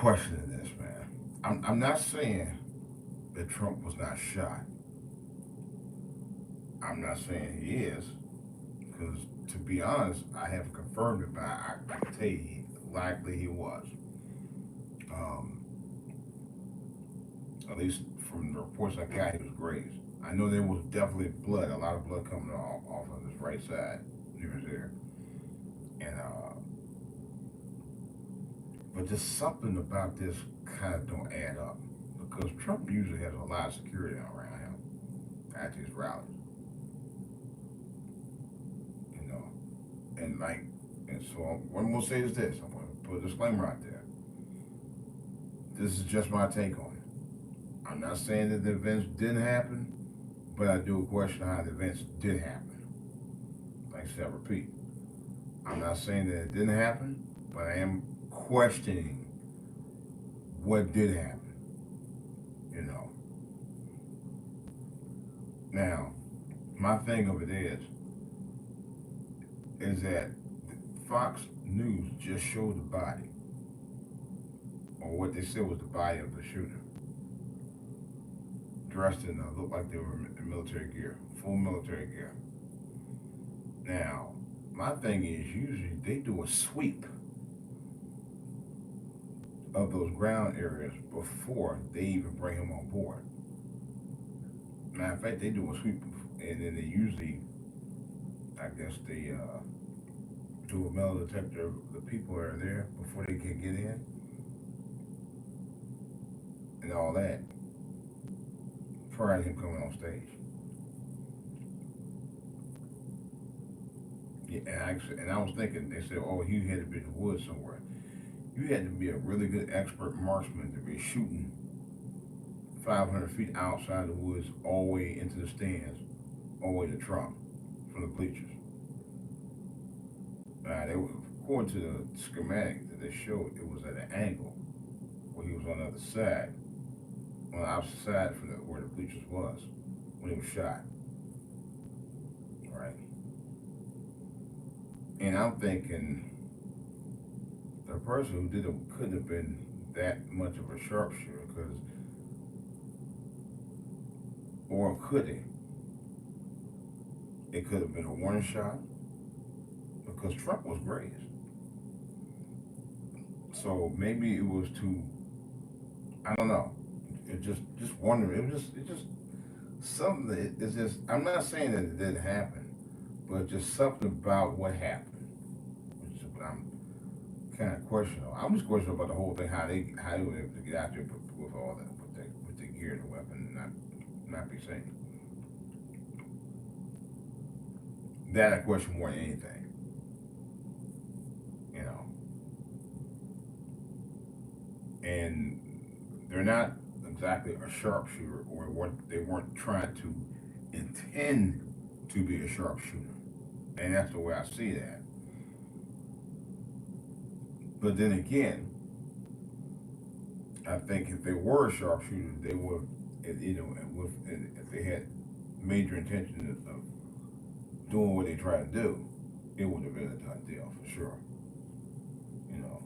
questioning this, man. I'm not saying that Trump was not shot. I'm not saying he is, because to be honest, I haven't confirmed it, but I can tell you, likely he was. Um, at least from the reports I got, he was grazed. I know there was definitely blood, a lot of blood coming off of his right side near his ear, and but just something about this kind of don't add up because Trump usually has a lot of security around him at these rallies, you know, and like, and so what I'm gonna say is this: I'm gonna put a disclaimer out there. This is just my take on it. I'm not saying that the events didn't happen, but I do question how the events did happen. Like I said, I repeat, I'm not saying that it didn't happen, but I am questioning what did happen. You know. Now, my thing of it is that Fox News just showed the body, or what they said was the body of the shooter, dressed in looked like they were in military gear, full military gear. Now, my thing is usually they do a sweep of those ground areas before they even bring him on board. Matter of fact, they do a sweep, and then they usually, I guess, they do a metal detector of the people that are there before they can get in and all that prior to him coming on stage. Yeah, and I was thinking, they said, oh, you had to be in the woods somewhere. You had to be a really good expert marksman to be shooting 500 feet outside the woods all the way into the stands, all the way to Trump from the bleachers. They were, according to the schematic that they showed, it was at an angle where he was on the other side, on the opposite side from where the bleachers was when he was shot. Right, and I'm thinking the person who did it couldn't have been that much of a sharpshooter, because, or could he? It could have been a warning shot because Trump was grazed. So maybe it was too. I don't know. It just wondering. It just something that it's just. I'm not saying that it didn't happen, but just something about what happened, which is what I'm kind of questioning. I'm just questioning about the whole thing, how they were able to get out there with all that, with the gear and the weapon, and not be seen. That I question more than anything. You know, and they're not exactly a sharpshooter, or what they weren't trying to intend to be a sharpshooter, and that's the way I see that. But then again, I think if they were a sharpshooter, they would, you know, if they had major intention of doing what they try to do, it would have been a done deal for sure. You know,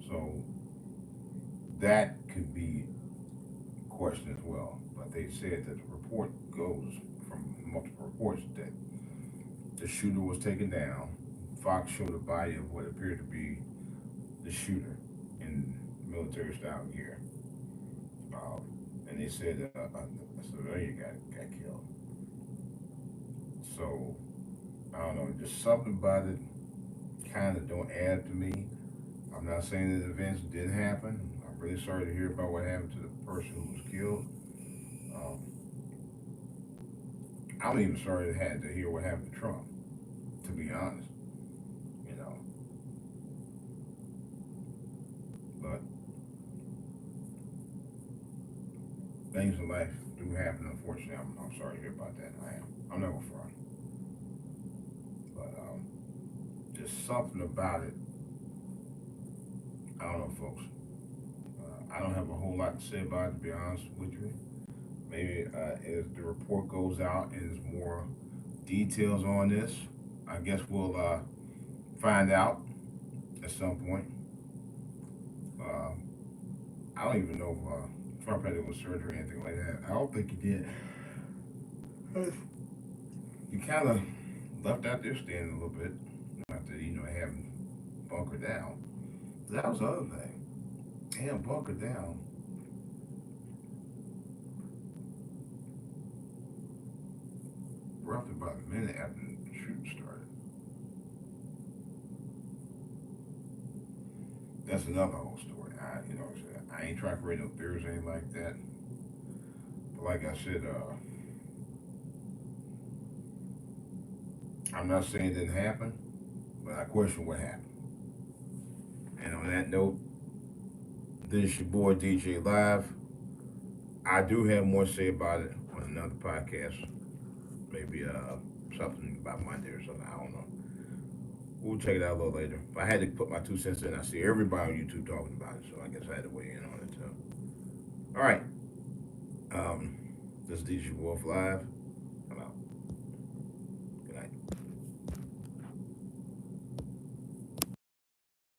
so that could be questioned as well. But they said that the report goes from multiple reports that the shooter was taken down. Fox showed a body of what appeared to be the shooter in military style gear. Um, and they said a civilian got killed. So I don't know, just something about it kind of don't add to me. I'm not saying that events didn't happen. I'm really sorry to hear about what happened to the person who was killed. Um, I'm even sorry to hear what happened to Trump. To be honest, you know, but things in life do happen. Unfortunately, I'm sorry to hear about that. I am. I'm never front, but just something about it. I don't know, folks. I don't have a whole lot to say about it, to be honest with you. Maybe as the report goes out and there's more details on this, I guess we'll find out at some point. Uh, I don't even know if Trump had it with surgery or anything like that. I don't think he did. He kind of left out there standing a little bit after, have him bunker down. That was the other thing. Damn, bunker down. Roughly about a minute after the shooting started. That's another whole story. I ain't trying to create no theories or anything like that. But like I said, I'm not saying it didn't happen, but I question what happened. And on that note, this is your boy DJ Live. I do have more to say about it on another podcast. Maybe something about Monday or something. I don't know. We'll check it out a little later. But I had to put my 2 cents in. I see everybody on YouTube talking about it, so I guess I had to weigh in on it too. All right. This is DJ Wolf Live.